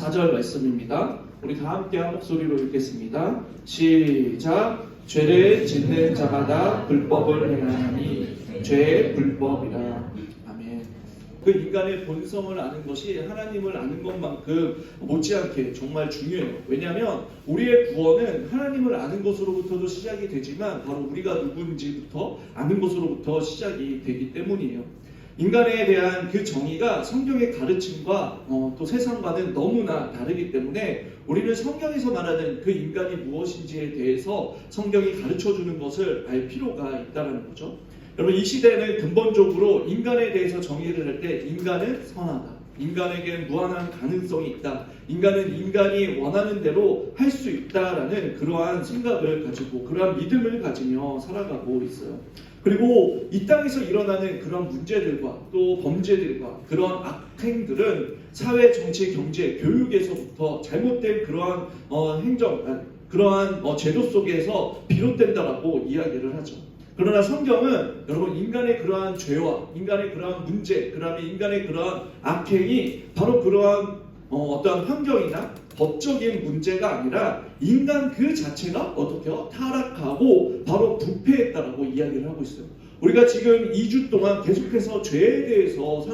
4절 말씀입니다. 우리 다 함께 한 목소리로 읽겠습니다. 시작. 죄를 짓는 자마다 불법을 행하니 죄의 불법이라. 아멘. 그 인간의 본성을 아는 것이 하나님을 아는 것만큼 못지않게 정말 중요해요. 왜냐하면 우리의 구원은 하나님을 아는 것으로부터도 시작이 되지만 바로 우리가 누군지부터 아는 것으로부터 시작이 되기 때문이에요. 인간에 대한 그 정의가 성경의 가르침과 또 세상과는 너무나 다르기 때문에 우리는 성경에서 말하는 그 인간이 무엇인지에 대해서 성경이 가르쳐주는 것을 알 필요가 있다는 거죠. 여러분, 이 시대는 근본적으로 인간에 대해서 정의를 할 때 인간은 선하다, 인간에겐 무한한 가능성이 있다, 인간은 인간이 원하는 대로 할 수 있다라는 그러한 생각을 가지고 그러한 믿음을 가지며 살아가고 있어요. 그리고 이 땅에서 일어나는 그런 문제들과 또 범죄들과 그런 악행들은 사회, 정치, 경제, 교육에서부터 잘못된 그러한 그러한 제도 속에서 비롯된다라고 이야기를 하죠. 그러나 성경은 여러분, 인간의 그러한 죄와 인간의 그러한 문제, 그다음에 인간의 그러한 악행이 바로 그러한 어떠한 환경이나 법적인 문제가 아니라 인간 그 자체가 어떻게요? 타락하고 바로 부패했다라고 이야기를 하고 있어요. 우리가 지금 2주 동안 계속해서 죄에 대해서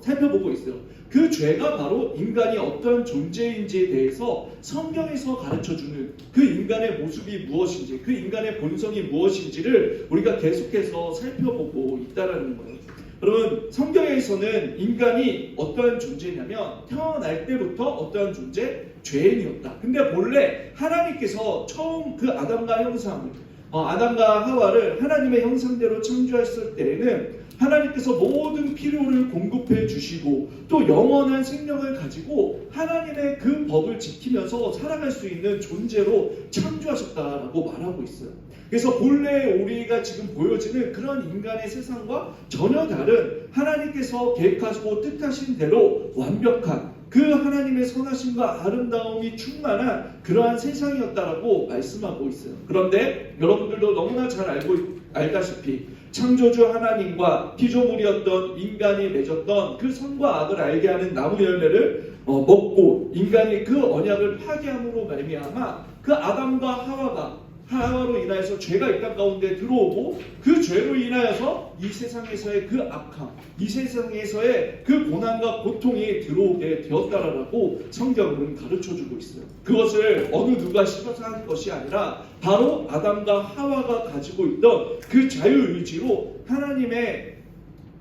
살펴보고 있어요. 그 죄가 바로 인간이 어떠한 존재인지에 대해서 성경에서 가르쳐주는 그 인간의 모습이 무엇인지, 그 인간의 본성이 무엇인지를 우리가 계속해서 살펴보고 있다는 거예요. 여러분, 성경에서는 인간이 어떠한 존재냐면 태어날 때부터 어떠한 존재? 죄인이었다. 근데 본래 하나님께서 처음 그 아담과 하와를 하나님의 형상대로 창조했을 때에는 하나님께서 모든 필요를 공급해 주시고 또 영원한 생명을 가지고 하나님의 그 법을 지키면서 살아갈 수 있는 존재로 창조하셨다라고 말하고 있어요. 그래서 본래 우리가 지금 보여지는 그런 인간의 세상과 전혀 다른 하나님께서 계획하시고 뜻하신 대로 완벽한 그 하나님의 선하심과 아름다움이 충만한 그러한 세상이었다라고 말씀하고 있어요. 그런데 여러분들도 너무나 잘 알다시피 창조주 하나님과 피조물이었던 인간이 맺었던 그 선과 악을 알게 하는 나무 열매를 먹고 인간이 그 언약을 파괴함으로 말미암아 그 아담과 하와로 인하여서 죄가 이 땅 가운데 들어오고 그 죄로 인하여서 이 세상에서의 그 악함, 이 세상에서의 그 고난과 고통이 들어오게 되었다라고 성경은 가르쳐주고 있어요. 그것을 어느 누가 시켜서 한 것이 아니라 바로 아담과 하와가 가지고 있던 그 자유의지로 하나님의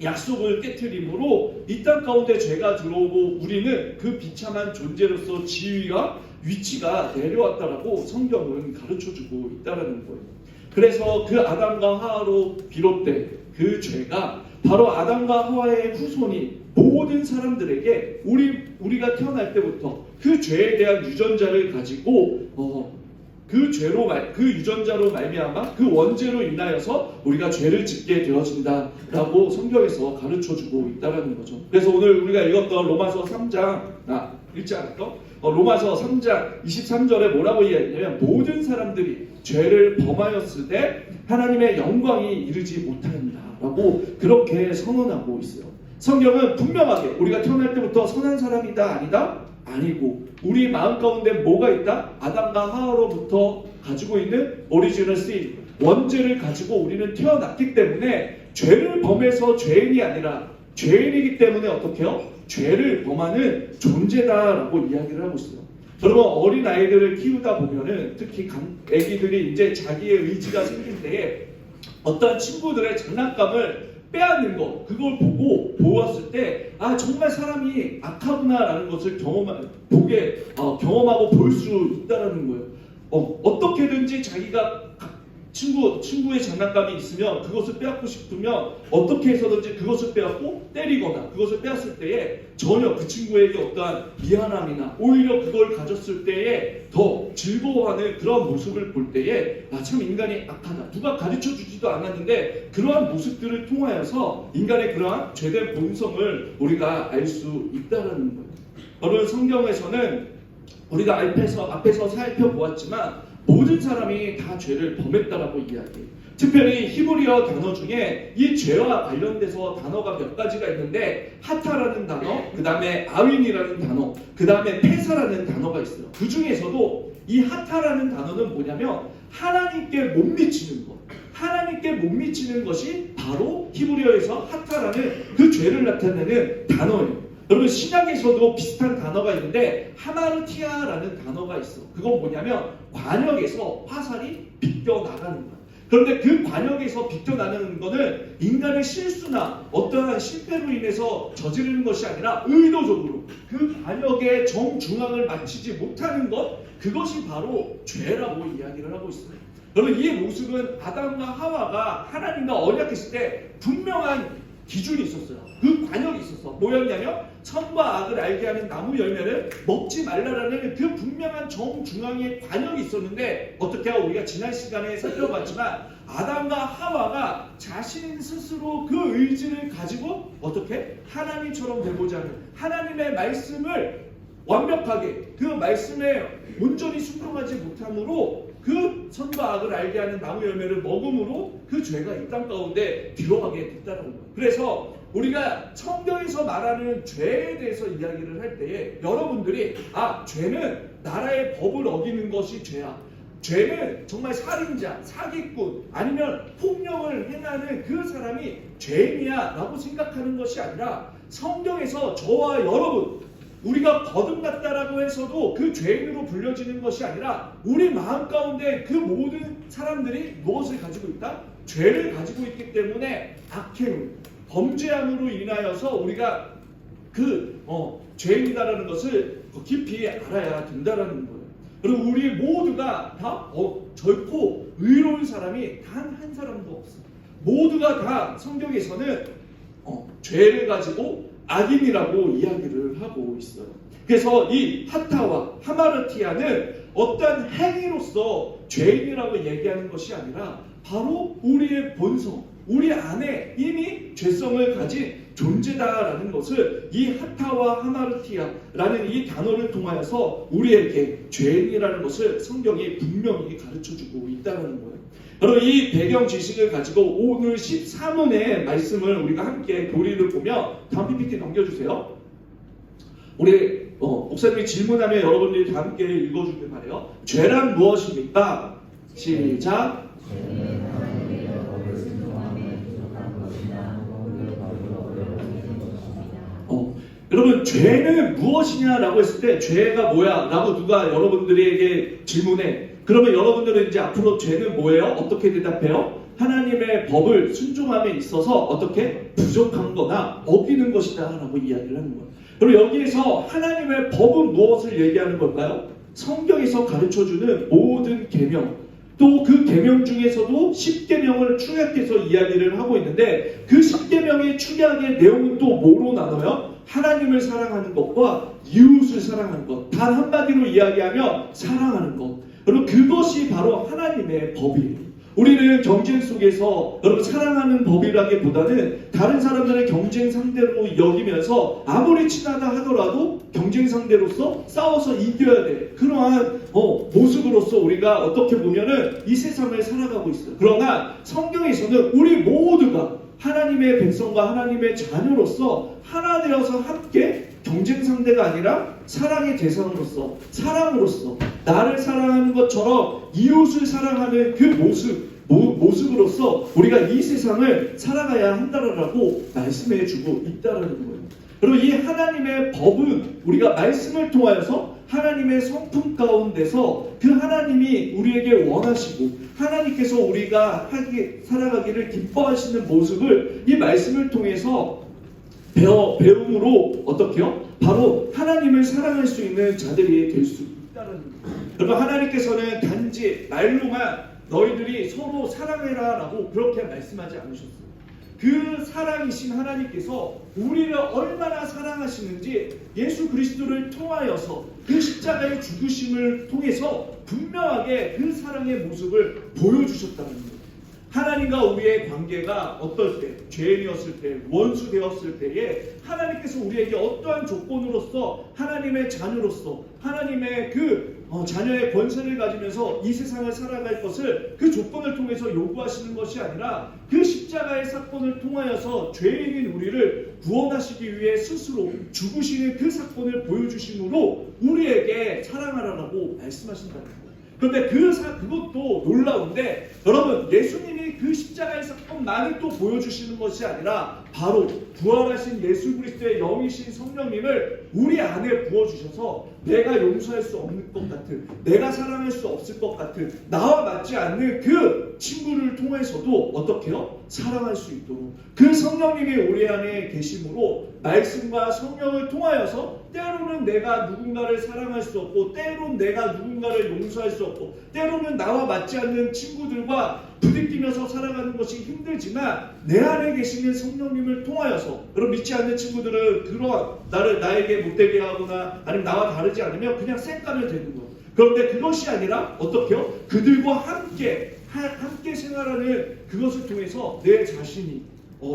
약속을 깨트림으로 이 땅 가운데 죄가 들어오고 우리는 그 비참한 존재로서 지위와 위치가 내려왔다라고 성경은 가르쳐주고 있다는 거예요. 그래서 그 아담과 하와로 비롯된 그 죄가 바로 아담과 하와의 후손이 모든 사람들에게 우리가 태어날 때부터 그 죄에 대한 유전자를 가지고 그 유전자로 말미암아 그 원죄로 인하여서 우리가 죄를 짓게 되어진다라고 성경에서 가르쳐주고 있다는 거죠. 그래서 오늘 우리가 읽었던 로마서 3장 읽지 않았던 로마서 3장 23절에 뭐라고 이야기하냐면 모든 사람들이 죄를 범하였을 때 하나님의 영광이 이르지 못하였다라고 그렇게 선언하고 있어요. 성경은 분명하게 우리가 태어날 때부터 선한 사람이다 아니다? 아니고 우리 마음 가운데 뭐가 있다? 아담과 하와로부터 가지고 있는 오리지널 신, 원죄를 가지고 우리는 태어났기 때문에 죄를 범해서 죄인이 아니라 죄인이기 때문에 어떻게 해요? 죄를 범하는 존재다라고 이야기를 하고 있어요. 여러분, 어린 아이들을 키우다 보면은 특히 애기들이 이제 자기의 의지가 생길 때에 어떤 친구들의 장난감을 빼앗는 거, 그걸 보았을 때 정말 사람이 악하구나라는 것을 경험하고 볼 수 있다는 거예요. 어떻게든지 자기가 친구의 장난감이 있으면 그것을 빼앗고 싶으면 어떻게 해서든지 그것을 빼앗고 때리거나 그것을 빼앗을 때에 전혀 그 친구에게 어떠한 미안함이나 오히려 그걸 가졌을 때에 더 즐거워하는 그런 모습을 볼 때에 참 인간이 악하다. 누가 가르쳐주지도 않았는데 그러한 모습들을 통하여서 인간의 그러한 죄된 본성을 우리가 알 수 있다는 거예요. 여러분, 성경에서는 우리가 앞에서 살펴보았지만 모든 사람이 다 죄를 범했다라고 이야기해요. 특별히 히브리어 단어 중에 이 죄와 관련돼서 단어가 몇 가지가 있는데 하타라는 단어, 그 다음에 아윈이라는 단어, 그 다음에 페사라는 단어가 있어요. 그 중에서도 이 하타라는 단어는 뭐냐면 하나님께 못 미치는 것, 하나님께 못 미치는 것이 바로 히브리어에서 하타라는 그 죄를 나타내는 단어예요. 여러분 신약에서도 비슷한 단어가 있는데 하마르티아라는 단어가 있어. 그건 뭐냐면 관역에서 화살이 비껴나가는 거야. 그런데 그 관역에서 비껴나가는 것은 인간의 실수나 어떠한 실패로 인해서 저지르는 것이 아니라 의도적으로 그 관역의 정중앙을 맞추지 못하는 것, 그것이 바로 죄라고 이야기를 하고 있어요. 여러분 이 모습은 아담과 하와가 하나님과 언약했을 때 분명한 기준이 있었어요. 그 관역이 있었어. 뭐였냐면 선과 악을 알게 하는 나무 열매를 먹지 말라라는 그 분명한 정중앙의 관역이 있었는데 어떻게 우리가 지난 시간에 살펴봤지만 아담과 하와가 자신 스스로 그 의지를 가지고 어떻게 하나님처럼 되고자 하는 하나님의 말씀을 완벽하게 그 말씀에 온전히 순종하지 못함으로 그 선과 악을 알게 하는 나무 열매를 먹음으로 그 죄가 이 땅 가운데 들어가게 됐다는 거예요. 그래서 우리가 성경에서 말하는 죄에 대해서 이야기를 할 때에 여러분들이 죄는 나라의 법을 어기는 것이 죄야. 죄는 정말 살인자, 사기꾼 아니면 폭력을 행하는 그 사람이 죄인이야 라고 생각하는 것이 아니라 성경에서 저와 여러분 우리가 거듭났다라고 해서도 그 죄인으로 불려지는 것이 아니라 우리 마음 가운데 그 모든 사람들이 무엇을 가지고 있다? 죄를 가지고 있기 때문에 악행, 범죄함으로 인하여서 우리가 죄인이다라는 것을 깊이 알아야 된다라는 거예요. 그리고 우리 모두가 다 결코 의로운 사람이 단 한 사람도 없어요. 모두가 다 성경에서는 죄를 가지고 악인이라고 이야기를 하고 있어요. 그래서 이 하타와 하마르티아는 어떤 행위로서 죄인이라고 얘기하는 것이 아니라 바로 우리의 본성, 우리 안에 이미 죄성을 가진 존재다라는 것을 이 하타와 하마르티아라는 이 단어를 통하여서 우리에게 죄인이라는 것을 성경이 분명히 가르쳐주고 있다는 거예요. 여러분 이 배경 지식을 가지고 오늘 14문의 말씀을 우리가 함께 교리를 보며 다음 PPT 넘겨주세요. 우리 목사님이 질문하면 여러분들이 다 함께 읽어주길 바래요. 죄란 무엇입니까? 시작. 여러분 죄는 무엇이냐라고 했을 때 죄가 뭐야? 라고 누가 여러분들에게 질문해. 그러면 여러분들은 이제 앞으로 죄는 뭐예요? 어떻게 대답해요? 하나님의 법을 순종함에 있어서 어떻게 부족한 거나 어기는 것이다 라고 이야기를 하는 거예요. 그리고 여기에서 하나님의 법은 무엇을 얘기하는 걸까요? 성경에서 가르쳐주는 모든 계명, 또 그 계명 중에서도 10계명을 축약해서 이야기를 하고 있는데 그 10계명의 축약의 내용은 또 뭐로 나눠요? 하나님을 사랑하는 것과 이웃을 사랑하는 것, 단 한마디로 이야기하면 사랑하는 것. 여러분 그것이 바로 하나님의 법이에요. 우리는 경쟁 속에서 여러분 사랑하는 법이라기보다는 다른 사람들의 경쟁 상대로 여기면서 아무리 친하다 하더라도 경쟁 상대로서 싸워서 이겨야 돼. 그러한 모습으로서 우리가 어떻게 보면은 이 세상을 살아가고 있어요. 그러나 성경에서는 우리 모두가 하나님의 백성과 하나님의 자녀로서 하나 되어서 함께 경쟁 상대가 아니라 사랑의 대상으로서 사랑으로서 나를 사랑하는 것처럼 이웃을 사랑하는 그 모습으로서 우리가 이 세상을 살아가야 한다라고 말씀해주고 있다라는 거예요. 그리고 이 하나님의 법은 우리가 말씀을 통하여서 하나님의 성품 가운데서 그 하나님이 우리에게 원하시고 하나님께서 우리가 살아가기를 기뻐하시는 모습을 이 말씀을 통해서 배움으로 어떻게요? 바로 하나님을 사랑할 수 있는 자들이 될 수 있다는 거예요. 여러분 하나님께서는 단지 말로만 너희들이 서로 사랑해라 라고 그렇게 말씀하지 않으셨어요. 그 사랑이신 하나님께서 우리를 얼마나 사랑하시는지 예수 그리스도를 통하여서 그 십자가의 죽으심을 통해서 분명하게 그 사랑의 모습을 보여주셨다는 거예요. 하나님과 우리의 관계가 어떨 때, 죄인이었을 때, 원수 되었을 때에 하나님께서 우리에게 어떠한 조건으로서 하나님의 자녀로서 하나님의 자녀의 권세를 가지면서 이 세상을 살아갈 것을 그 조건을 통해서 요구하시는 것이 아니라 그 십자가의 사건을 통하여서 죄인인 우리를 구원하시기 위해 스스로 죽으시는 그 사건을 보여주심으로 우리에게 사랑하라고 말씀하신다는 거예요. 그런데 그것도 놀라운데 여러분, 예수님이 그 십자가의 사건만을 또 보여주시는 것이 아니라 바로 부활하신 예수 그리스도의 영이신 성령님을 우리 안에 부어주셔서 내가 용서할 수 없는 것 같은, 내가 사랑할 수 없을 것 같은, 나와 맞지 않는 그 친구를 통해서도 어떻게 해요? 사랑할 수 있도록 그 성령님이 우리 안에 계심으로 말씀과 성령을 통하여서 때로는 내가 누군가를 사랑할 수 없고, 때로는 내가 누군가를 용서할 수 없고, 때로는 나와 맞지 않는 친구들과 부딪히면서 살아가는 것이 힘들지만 내 안에 계시는 성령님을 통하여서, 여러분 믿지 않는 친구들은 그런 나에게 못되게 하거나 아니면 나와 다르지 않으면 그냥 쌩까면 되는 거예요. 그런데 그것이 아니라 어떻게 해요? 그들과 함께 생활하는 그것을 통해서 내 자신이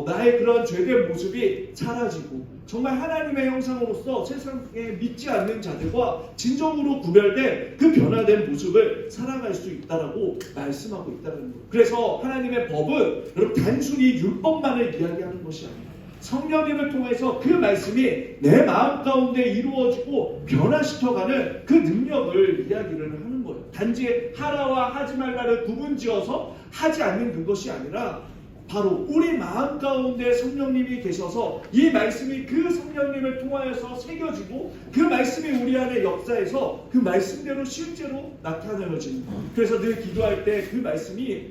나의 그런 죄된 모습이 사라지고 정말 하나님의 형상으로서 세상에 믿지 않는 자들과 진정으로 구별된 그 변화된 모습을 살아갈 수 있다라고 말씀하고 있다는 거예요. 그래서 하나님의 법은 여러분 단순히 율법만을 이야기하는 것이 아니에요. 성령님을 통해서 그 말씀이 내 마음 가운데 이루어지고 변화시켜가는 그 능력을 이야기를 하는 거예요. 단지 하라와 하지 말라를 구분지어서 하지 않는 그것이 아니라 바로 우리 마음 가운데 성령님이 계셔서 이 말씀이 그 성령님을 통하여서 새겨지고 그 말씀이 우리 안에 역사해서 그 말씀대로 실제로 나타내어지는 거예요. 그래서 늘 기도할 때 그 말씀이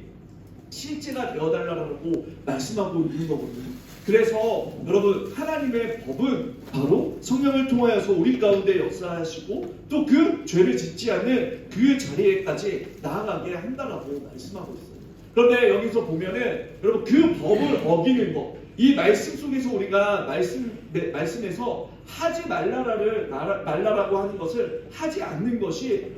실제가 되어달라고 말씀하고 있는 거거든요. 그래서 여러분, 하나님의 법은 바로 성령을 통하여서 우리 가운데 역사하시고 또 그 죄를 짓지 않는 그 자리에까지 나아가게 한다라고 말씀하고 있어요. 그런데 여기서 보면은 여러분, 그 법을 어기는 것, 이 말씀 속에서 우리가 말씀에서 하지 말라라고 하는 것을 하지 않는 것이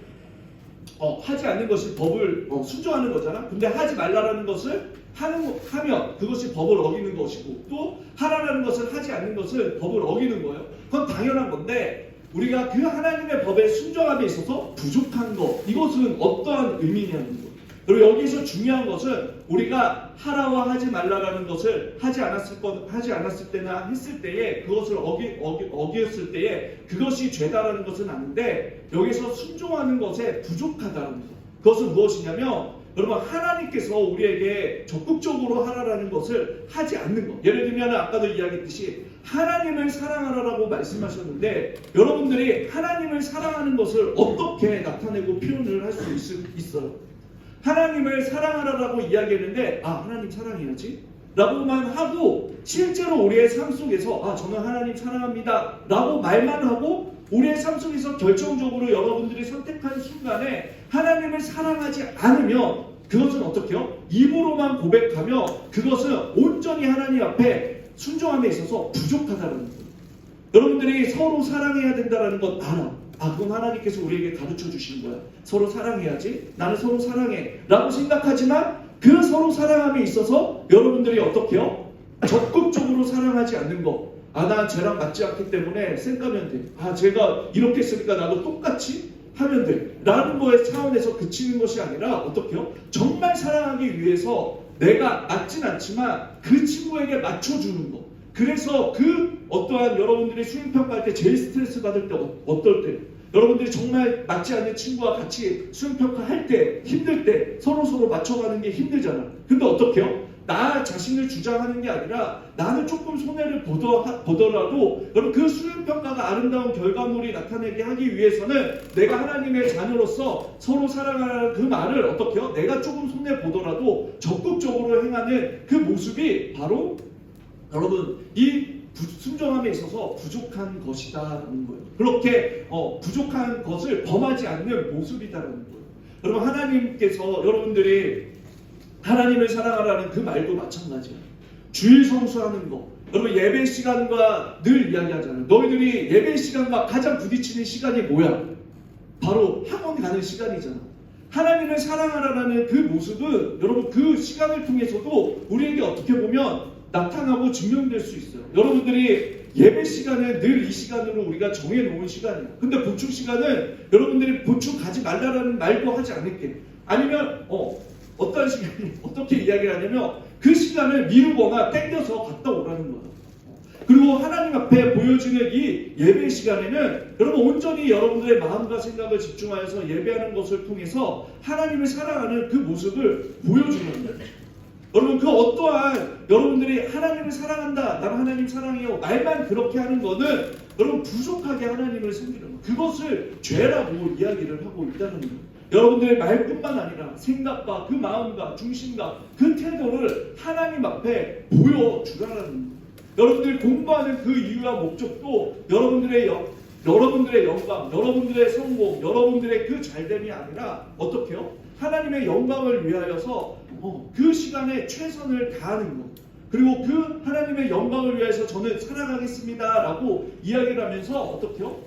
법을 순종하는 거잖아. 근데 하지 말라라는 것을 하면 그것이 법을 어기는 것이고, 또 하라라는 것을 하지 않는 것을 법을 어기는 거예요. 그건 당연한 건데, 우리가 그 하나님의 법에 순종함에 있어서 부족한 것, 이것은 어떠한 의미냐는 거예요. 그리고 여기서 중요한 것은 우리가 하라와 하지 말라라는 것을 하지 않았을 때나 했을 때에 그것을 어겼을 때에 그것이 죄다라는 것은 아닌데, 여기서 순종하는 것에 부족하다는 것. 그것은 무엇이냐면 여러분, 하나님께서 우리에게 적극적으로 하라라는 것을 하지 않는 것. 예를 들면 아까도 이야기했듯이 하나님을 사랑하라라고 말씀하셨는데, 여러분들이 하나님을 사랑하는 것을 어떻게 나타내고 표현을 할 수 있어요? 하나님을 사랑하라라고 이야기했는데 하나님 사랑해야지 라고만 하고, 실제로 우리의 삶 속에서 저는 하나님 사랑합니다 라고 말만 하고 우리의 삶 속에서 결정적으로 여러분들이 선택한 순간에 하나님을 사랑하지 않으면 그것은 어떻게 해요? 입으로만 고백하며 그것은 온전히 하나님 앞에 순종함에 있어서 부족하다는 거예요. 여러분들이 서로 사랑해야 된다는 것 알아. 그건 하나님께서 우리에게 가르쳐 주신 거야. 서로 사랑해야지. 나는 서로 사랑해 라고 생각하지만 그 서로 사랑함에 있어서 여러분들이 어떻게 해요? 적극적으로 사랑하지 않는 거. 난 쟤랑 맞지 않기 때문에 쌩까면 돼. 쟤가 이렇게 했으니까 나도 똑같이 하면 돼 라는 거에 차원에서 그치는 것이 아니라 어떻게 해요? 정말 사랑하기 위해서 내가 맞진 않지만 그 친구에게 맞춰주는 거. 그래서 그 어떠한 여러분들이 수행평가할 때 제일 스트레스 받을 때 어떨 때, 여러분들이 정말 맞지 않는 친구와 같이 수행평가할 때 힘들 때 서로 맞춰가는 게 힘들잖아. 근데 어떻게 해요? 나 자신을 주장하는 게 아니라 나는 조금 손해를 보더라도 여러분, 그 수행평가가 아름다운 결과물이 나타내게 하기 위해서는 내가 하나님의 자녀로서 서로 사랑하라는 그 말을 어떻게 해요? 내가 조금 손해보더라도 적극적으로 행하는 그 모습이 바로 여러분, 이 순종함에 있어서 부족한 것이다라는 거예요. 그렇게 부족한 것을 범하지 않는 모습이다라는 거예요. 여러분, 하나님께서 여러분들이 하나님을 사랑하라는 그 말도 마찬가지예요. 주일 성수하는 거. 여러분, 예배 시간과 늘 이야기하잖아요. 너희들이 예배 시간과 가장 부딪히는 시간이 뭐야? 바로 학원 가는 시간이잖아. 하나님을 사랑하라는 그 모습은 여러분 그 시간을 통해서도 우리에게 어떻게 보면 나타나고 증명될 수 있어요. 여러분들이 예배 시간은 늘 이 시간으로 우리가 정해놓은 시간이에요. 근데 보충 시간은 여러분들이 보충 가지 말라라는 말도 하지 않을게. 아니면 어떤 시간이 어떻게 이야기를 하냐면 그 시간을 미루거나 땡겨서 갔다 오라는 거예요. 그리고 하나님 앞에 보여지는 이 예배 시간에는 여러분 온전히 여러분들의 마음과 생각을 집중하여서 예배하는 것을 통해서 하나님을 사랑하는 그 모습을 보여주는 거예요. 여러분 그 어떠한 여러분들이 하나님을 사랑한다, 나는 하나님 사랑해요 말만 그렇게 하는 거는 여러분 부족하게 하나님을 섬기는 거예요. 그것을 죄라고 이야기를 하고 있다는 거예요. 여러분들의 말뿐만 아니라 생각과 그 마음과 중심과 그 태도를 하나님 앞에 보여주라는 거예요. 여러분들이 공부하는 그 이유와 목적도 여러분들의 영광, 여러분들의 성공, 여러분들의 그 잘됨이 아니라 어떻게요? 하나님의 영광을 위하여서 그 시간에 최선을 다하는 것. 그리고 그 하나님의 영광을 위해서 저는 살아가겠습니다 라고 이야기를 하면서 어떻게요?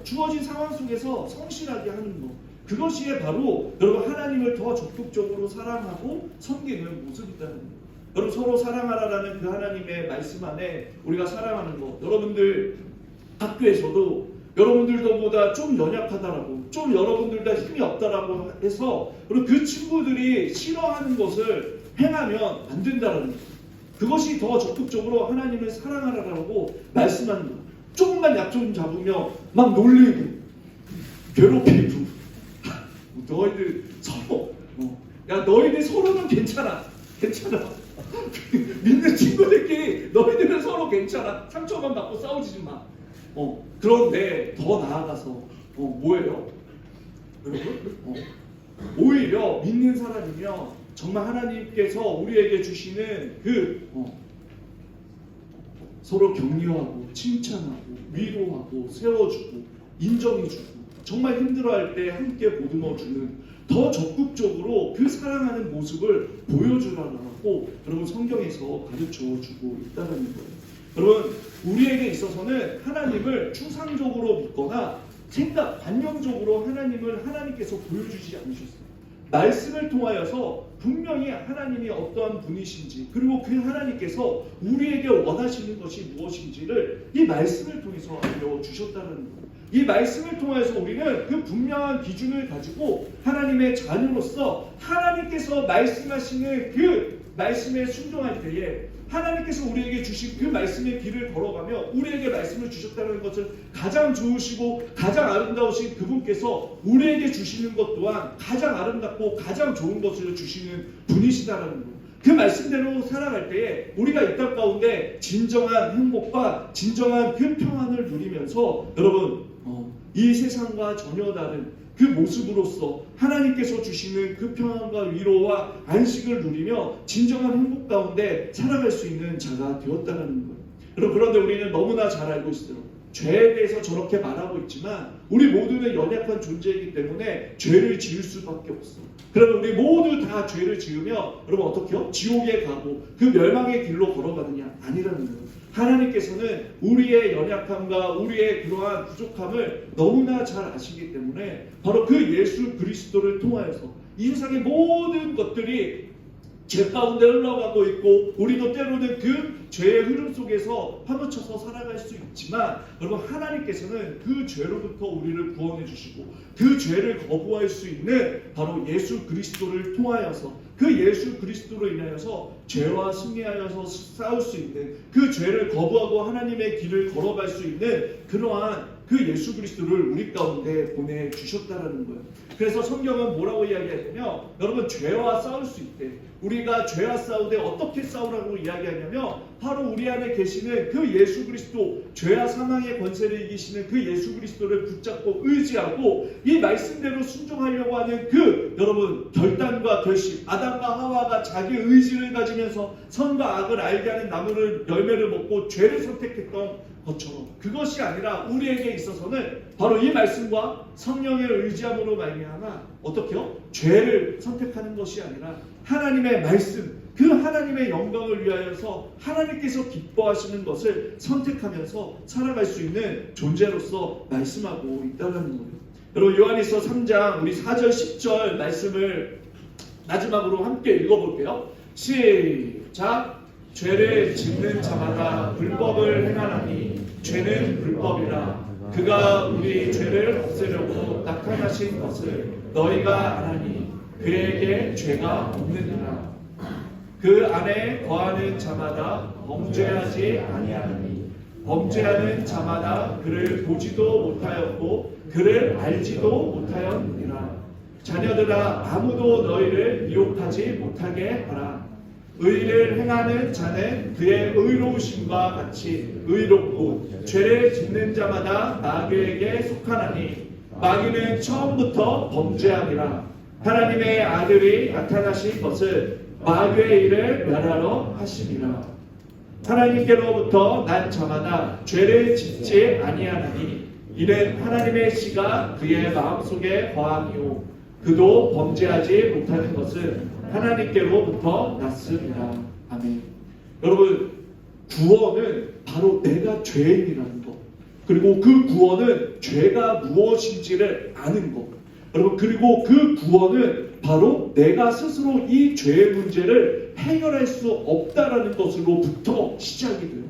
주어진 상황 속에서 성실하게 하는 것. 그것이 바로 여러분 하나님을 더 적극적으로 사랑하고 섬기는 모습이라는 것. 여러분 서로 사랑하라라는 그 하나님의 말씀 안에 우리가 사랑하는 것. 여러분들 학교에서도 여러분들보다 좀 연약하다라고, 좀 여러분들보다 힘이 없다라고 해서 그 친구들이 싫어하는 것을 행하면 안 된다라는 거예요. 그것이 더 적극적으로 하나님을 사랑하라고 말씀하는 거예요. 조금만 약점 잡으면 막 놀리고 괴롭히고 너희들 서로 야 너희들 서로는 괜찮아 믿는 친구들끼리 너희들은 서로 괜찮아 상처만 받고 싸우지 마. 그런데 더 나아가서 뭐예요? 여러분? 오히려 믿는 사람이면 정말 하나님께서 우리에게 주시는 그 서로 격려하고 칭찬하고 위로하고 세워주고 인정해주고 정말 힘들어할 때 함께 보듬어주는 더 적극적으로 그 사랑하는 모습을 보여주라고 여러분 성경에서 가르쳐주고 있다는 거예요. 여러분 우리에게 있어서는 하나님을 추상적으로 믿거나 관념적으로 하나님께서 보여주지 않으셨어요. 말씀을 통하여서 분명히 하나님이 어떠한 분이신지 그리고 그 하나님께서 우리에게 원하시는 것이 무엇인지를 이 말씀을 통해서 알려주셨다는 거예요. 이 말씀을 통해서 우리는 그 분명한 기준을 가지고 하나님의 자녀로서 하나님께서 말씀하시는 그 말씀에 순종할 때에 하나님께서 우리에게 주신 그 말씀의 길을 걸어가며 우리에게 말씀을 주셨다는 것을 가장 좋으시고 가장 아름다우신 그분께서 우리에게 주시는 것 또한 가장 아름답고 가장 좋은 것을 주시는 분이시다라는 것. 그 말씀대로 살아갈 때에 우리가 이 땅 가운데 진정한 행복과 진정한 그 평안을 누리면서 여러분 이 세상과 전혀 다른 그 모습으로서 하나님께서 주시는 그 평안과 위로와 안식을 누리며 진정한 행복 가운데 살아갈 수 있는 자가 되었다는 거예요. 여러분 그런데 우리는 너무나 잘 알고 있어요. 죄에 대해서 저렇게 말하고 있지만 우리 모두는 연약한 존재이기 때문에 죄를 지을 수밖에 없어요. 그러면 우리 모두 다 죄를 지으면 여러분 어떻게 해요? 지옥에 가고 그 멸망의 길로 걸어가느냐? 아니라는 거예요. 하나님께서는 우리의 연약함과 우리의 그러한 부족함을 너무나 잘 아시기 때문에 바로 그 예수 그리스도를 통하여서 이 세상의 모든 것들이 죄 가운데 흘러가고 있고 우리도 때로는 그 죄의 흐름 속에서 파묻혀서 살아갈 수 있지만 여러분 하나님께서는 그 죄로부터 우리를 구원해 주시고 그 죄를 거부할 수 있는 바로 예수 그리스도를 통하여서 그 예수 그리스도로 인하여서 죄와 승리하여서 싸울 수 있는 그 죄를 거부하고 하나님의 길을 걸어갈 수 있는 그러한 그 예수 그리스도를 우리 가운데 보내주셨다라는 거예요. 그래서 성경은 뭐라고 이야기하냐면 여러분 죄와 싸울 수 있대. 우리가 죄와 싸우되 어떻게 싸우라고 이야기하냐면 바로 우리 안에 계시는 그 예수 그리스도 죄와 사망의 권세를 이기시는 그 예수 그리스도를 붙잡고 의지하고 이 말씀대로 순종하려고 하는 그 여러분 결단과 결심 아담과 하와가 자기 의지를 가지면서 선과 악을 알게 하는 나무를 열매를 먹고 죄를 선택했던 것처럼 그것이 아니라 우리에게 있어서는 바로 이 말씀과 성령의 의지함으로 말미암아 어떻게요? 죄를 선택하는 것이 아니라 하나님의 말씀 그 하나님의 영광을 위하여서 하나님께서 기뻐하시는 것을 선택하면서 살아갈 수 있는 존재로서 말씀하고 있다는 거예요. 여러분 요한일서 3장 우리 4절 10절 말씀을 마지막으로 함께 읽어볼게요. 시작. 죄를 짓는 자마다 불법을 행하나니 죄는 불법이라. 그가 우리 죄를 없애려고 나타나신 것을 너희가 아나니 그에게 죄가 없느니라. 그 안에 거하는 자마다 범죄하지 아니하니 범죄하는 자마다 그를 보지도 못하였고 그를 알지도 못하였느니라. 자녀들아 아무도 너희를 미혹하지 못하게 하라. 의를 행하는 자는 그의 의로우심과 같이 의롭고 죄를 짓는 자마다 마귀에게 속하나니 마귀는 처음부터 범죄함이라. 하나님의 아들이 나타나신 것을 마귀의 일을 멸하러 하심이라. 하나님께로부터 난 자마다 죄를 짓지 아니하나니 이는 하나님의 씨가 그의 마음속에 거함이요 그도 범죄하지 못하는 것은 하나님께로부터 났습니다. 아멘. 여러분 구원은 바로 내가 죄인이라는 것, 그리고 그 구원은 죄가 무엇인지를 아는 것, 여러분 그리고 그 구원은 바로 내가 스스로 이 죄의 문제를 해결할 수 없다라는 것으로부터 시작이 돼요.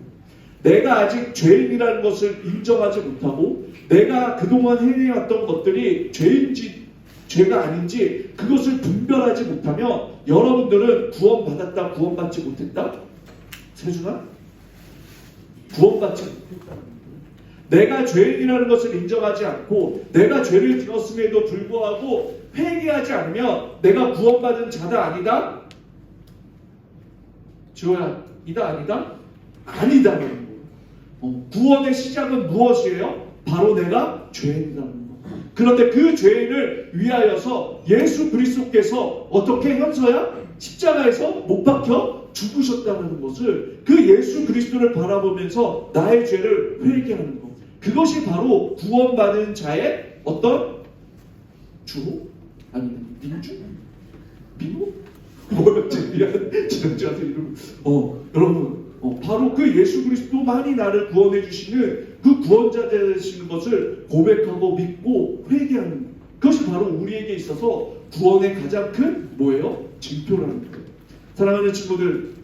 내가 아직 죄인이라는 것을 인정하지 못하고 내가 그동안 해내왔던 것들이 죄인지 죄가 아닌지 그것을 분별하지 못하면 여러분들은 구원받았다 구원받지 못했다? 세준아? 구원받지 못했다. 내가 죄인이라는 것을 인정하지 않고 내가 죄를 지었음에도 불구하고 회개하지 않으면 내가 구원받은 자다 아니다? 지호야 이다 아니다? 아니다라는 거예요. 구원의 시작은 무엇이에요? 바로 내가 죄인이라는 거예요. 그런데 그 죄인을 위하여서 예수 그리스도께서 어떻게 현서야? 십자가에서 못 박혀 죽으셨다는 것을 그 예수 그리스도를 바라보면서 나의 죄를 회개하는 것, 그것이 바로 구원받은 자의 어떤 주호? 아니면 민주? 민호? 뭐였지? 미안 지난주한테 이름 여러분 바로 그 예수 그리스도만이 나를 구원해 주시는 그 구원자 되시는 것을 고백하고 믿고 회개하는 것, 그것이 바로 우리에게 있어서 구원의 가장 큰 뭐예요? 징표라는 거예요. 사랑하는 친구들,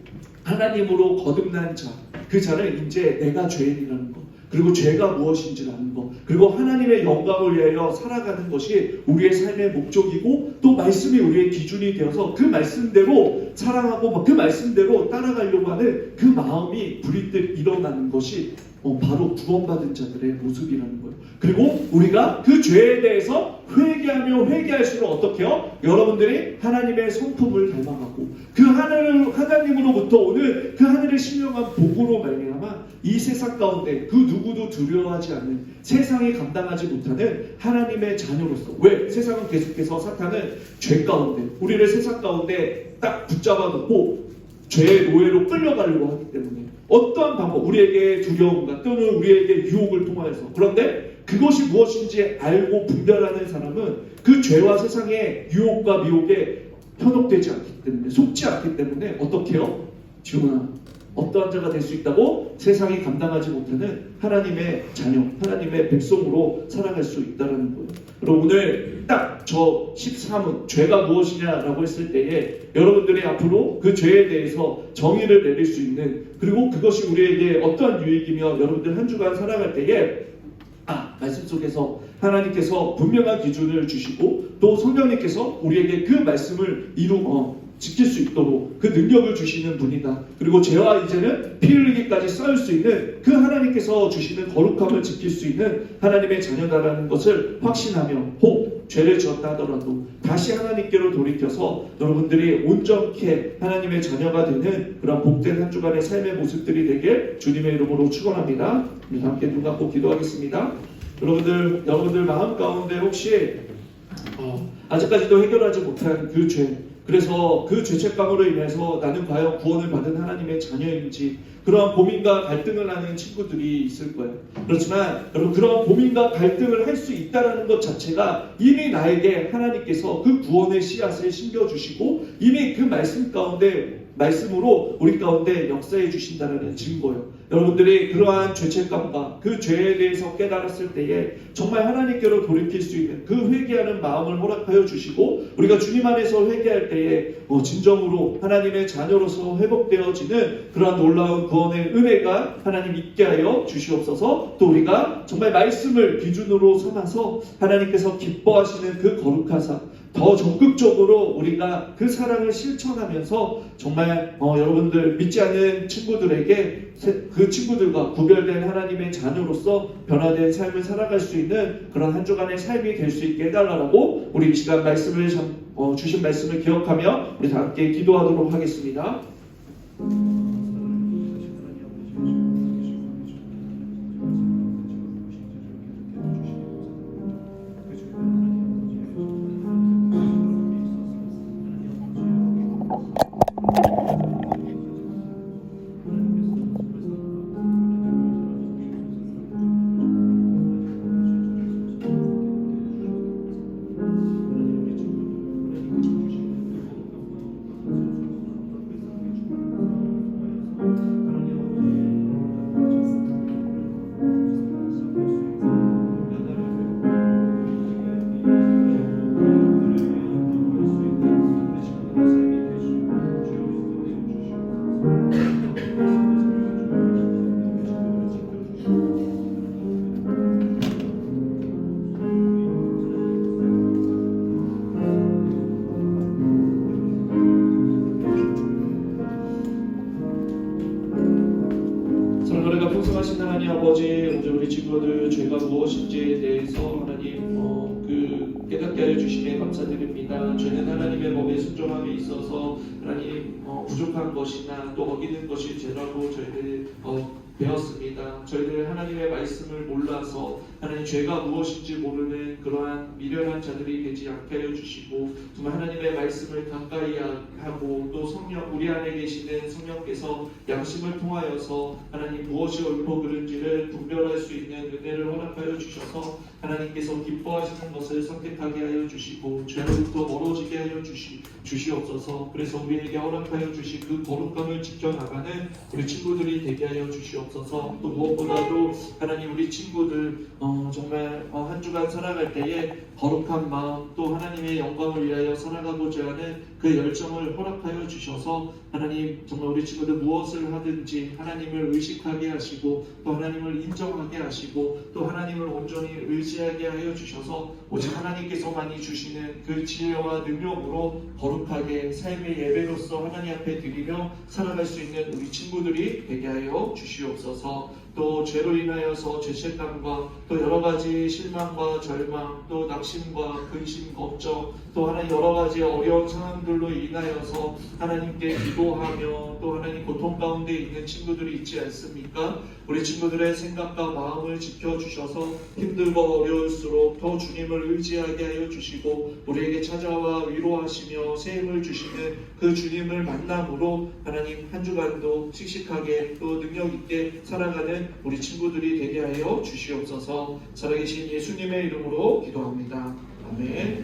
하나님으로 거듭난 자, 그 자는 이제 내가 죄인이라는 것, 그리고 죄가 무엇인지 아는 것, 그리고 하나님의 영광을 위하여 살아가는 것이 우리의 삶의 목적이고 또 말씀이 우리의 기준이 되어서 그 말씀대로 사랑하고 그 말씀대로 따라가려고 하는 그 마음이 부리듯 일어나는 것이 바로 구원받은 자들의 모습이라는 거예요. 그리고 우리가 그 죄에 대해서 회개하며 회개할수록 어떻게 해요? 여러분들이 하나님의 성품을 닮아가고 그 하나님으로부터 오는 그 하늘의 신령한 복으로 말미암아 이 세상 가운데 그 누구도 두려워하지 않는, 세상이 감당하지 못하는 하나님의 자녀로서, 왜? 세상은 계속해서 사탄은 죄 가운데 우리를 세상 가운데 딱 붙잡아 놓고 죄의 노예로 끌려가려고 하기 때문에 어떠한 방법, 우리에게 두려움과 또는 우리에게 유혹을 통하여서, 그런데 그것이 무엇인지 알고 분별하는 사람은 그 죄와 세상의 유혹과 미혹에 현혹되지 않기 때문에, 속지 않기 때문에 어떻게 해요? 지원아, 어떠한 자가 될 수 있다고? 세상이 감당하지 못하는 하나님의 자녀, 하나님의 백성으로 살아갈 수 있다는 거예요. 그럼 오늘 딱 저 13은 죄가 무엇이냐라고 했을 때에 여러분들이 앞으로 그 죄에 대해서 정의를 내릴 수 있는, 그리고 그것이 우리에게 어떠한 유익이며 여러분들 한 주간 살아갈 때에 말씀 속에서 하나님께서 분명한 기준을 주시고 또 성령님께서 우리에게 그 말씀을 지킬 수 있도록 그 능력을 주시는 분이다. 그리고 죄와 이제는 피 흘리기까지 싸울 수 있는 그 하나님께서 주시는 거룩함을 지킬 수 있는 하나님의 자녀다라는 것을 확신하며, 혹 죄를 지었다 하더라도 다시 하나님께로 돌이켜서 여러분들이 온전케 하나님의 자녀가 되는 그런 복된 한 주간의 삶의 모습들이 되길 주님의 이름으로 축원합니다. 함께 눈 감고 기도하겠습니다. 여러분들 마음 가운데 혹시 아직까지도 해결하지 못한 그 죄, 그래서 그 죄책감으로 인해서 나는 과연 구원을 받은 하나님의 자녀인지 그러한 고민과 갈등을 하는 친구들이 있을 거예요. 그렇지만 여러분, 그러한 고민과 갈등을 할 수 있다는 것 자체가 이미 나에게 하나님께서 그 구원의 씨앗을 심겨주시고 이미 그 말씀 가운데, 말씀으로 우리 가운데 역사해 주신다는 증거예요. 여러분들이 그러한 죄책감과 그 죄에 대해서 깨달았을 때에 정말 하나님께로 돌이킬 수 있는 그 회개하는 마음을 허락하여 주시고, 우리가 주님 안에서 회개할 때에 진정으로 하나님의 자녀로서 회복되어지는 그러한 놀라운 구원의 은혜가 하나님 있게 하여 주시옵소서. 또 우리가 정말 말씀을 기준으로 삼아서 하나님께서 기뻐하시는 그 거룩한 삶, 더 적극적으로 우리가 그 사랑을 실천하면서 정말 여러분들 믿지 않는 친구들에게 그 친구들과 구별된 하나님의 자녀로서 변화된 삶을 살아갈 수 있는 그런 한 주간의 삶이 될 수 있게 해달라고, 우리 이 시간 말씀을 주신 말씀을 기억하며 우리 다 함께 기도하도록 하겠습니다. 사랑하는 풍성하신 하나님 아버지, 오늘 우리 친구들 죄가 무엇인지에 대해서 하나님 깨닫게 하여 주시기에 감사드립니다. 죄는 하나님의 법에 순종함에 있어서 하나님 부족한 것이나 또 어기는 것이 죄라고 저희들 배웠습니다. 저희들 하나님의 말씀을 몰라서 하나님 죄가 무엇인지 모르는 그러한 미련한 자들이 되지 않게 하여 주시고, 정말 하나님의 말씀을 가까이 하고 또 성령, 우리 안에 계시는 성령께서 양심을 통하여서 하나님 무엇이 옳고 그른지를 분별할 수 있는 은혜를 허락하여 주셔서 하나님께서 기뻐하시는 것을 선택하게 하여 주시고 죄로부터 멀어지게 하여 주시옵소서. 그래서 우리에게 허락하여 주신 그 거룩함을 지켜나가는 우리 친구들이 되게 하여 주시옵소서. 또 무엇보다도 하나님 우리 친구들 정말 한 주간 살아갈 때에 거룩한 마음, 또 하나님의 영광을 위하여 살아가고자 하는 그 열정을 허락하여 주셔서 하나님 정말 우리 친구들 무엇을 하든지 하나님을 의식하게 하시고 또 하나님을 인정하게 하시고 또 하나님을 온전히 의지하게 하여 주셔서 오직 하나님께서만이 주시는 그 지혜와 능력으로 거룩하게 삶의 예배로서 하나님 앞에 드리며 살아갈 수 있는 우리 친구들이 되게 하여 주시옵소서. 또 죄로 인하여서 죄책감과 또 여러 가지 실망과 절망, 또 낙심과 근심, 걱정, 또 하나님 여러 가지 어려운 상황들로 인하여서 하나님께 기도하며 또 하나님 고통 가운데 있는 친구들이 있지 않습니까? 우리 친구들의 생각과 마음을 지켜주셔서 힘들고 어려울수록 더 주님을 의지하게 하여 주시고 우리에게 찾아와 위로하시며 새 힘을 주시는 그 주님을 만남으로 하나님 한 주간도 씩씩하게 또 능력 있게 살아가는 우리 친구들이 되게 하여 주시옵소서. 살아계신 예수님의 이름으로 기도합니다. 아멘.